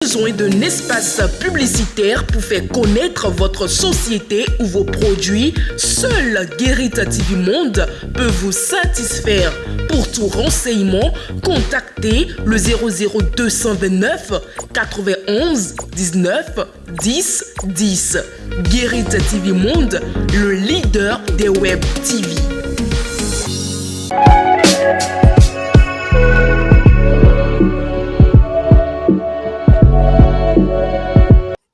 Besoin d'un espace publicitaire pour faire connaître votre société ou vos produits, seul Guérit TV Monde peut vous satisfaire. Pour tout renseignement, contactez le 00229 91 19 10 10. Guérit TV Monde, le leader des web TV.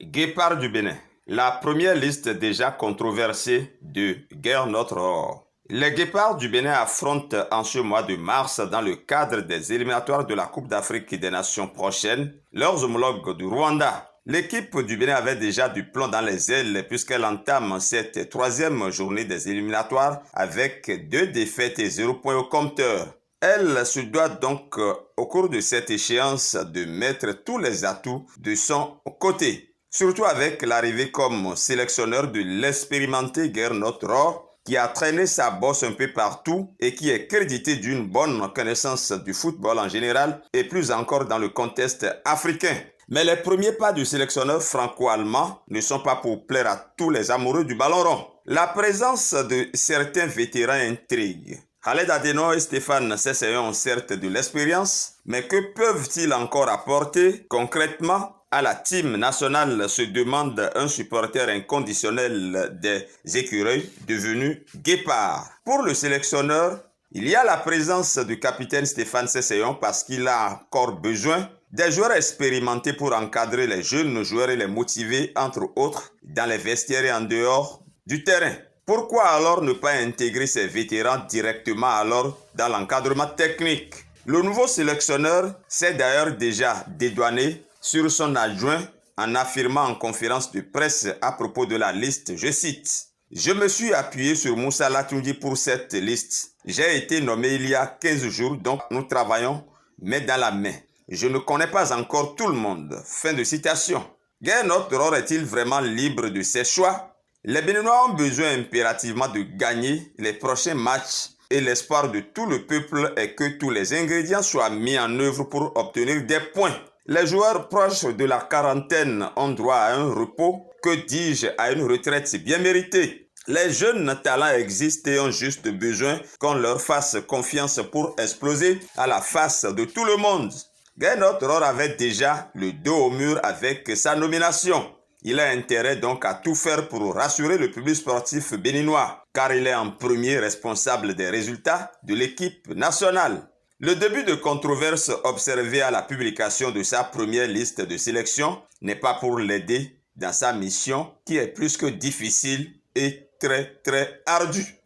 Guépard du Bénin, la première liste déjà controversée de Guerre Notre Or. Les Guépards du Bénin affrontent en ce mois de mars, dans le cadre des éliminatoires de la Coupe d'Afrique des Nations prochaines, leurs homologues du Rwanda. L'équipe du Bénin avait déjà du plomb dans les ailes puisqu'elle entame cette troisième journée des éliminatoires avec 2 défaites et 0 points au compteur. Elle se doit donc au cours de cette échéance de mettre tous les atouts de son côté. Surtout avec l'arrivée comme sélectionneur de l'expérimenté Guerre Notre Or, qui a traîné sa bosse un peu partout et qui est crédité d'une bonne connaissance du football en général et plus encore dans le contexte africain. Mais les premiers pas du sélectionneur franco-allemand ne sont pas pour plaire à tous les amoureux du ballon rond. La présence de certains vétérans intrigue. Khaled Adeno et Stéphane Sesseyon ont certes de l'expérience, mais que peuvent-ils encore apporter concrètement à la team nationale, se demande un supporter inconditionnel des écureuils devenus guépards. Pour le sélectionneur, il y a la présence du capitaine Stéphane Sesseyon parce qu'il a encore besoin des joueurs expérimentés pour encadrer les jeunes joueurs et les motiver, entre autres, dans les vestiaires et en dehors du terrain. Pourquoi alors ne pas intégrer ces vétérans directement alors dans l'encadrement technique? Le nouveau sélectionneur s'est d'ailleurs déjà dédouané sur son adjoint en affirmant en conférence de presse à propos de la liste, je cite: « Je me suis appuyé sur Moussa Latoundi pour cette liste. J'ai été nommé il y a 15 jours, donc nous travaillons main dans la main. Je ne connais pas encore tout le monde. » Fin de citation. Guerre Notre Or est-il vraiment libre de ses choix? Les Béninois ont besoin impérativement de gagner les prochains matchs et l'espoir de tout le peuple est que tous les ingrédients soient mis en œuvre pour obtenir des points. Les joueurs proches de la quarantaine ont droit à un repos, que dis-je, à une retraite bien méritée. Les jeunes talents existent et ont juste besoin qu'on leur fasse confiance pour exploser à la face de tout le monde. Guerre Notre Or avait déjà le dos au mur avec sa nomination. Il a intérêt donc à tout faire pour rassurer le public sportif béninois, car il est en premier responsable des résultats de l'équipe nationale. Le début de controverse observé à la publication de sa première liste de sélection n'est pas pour l'aider dans sa mission qui est plus que difficile et très ardue.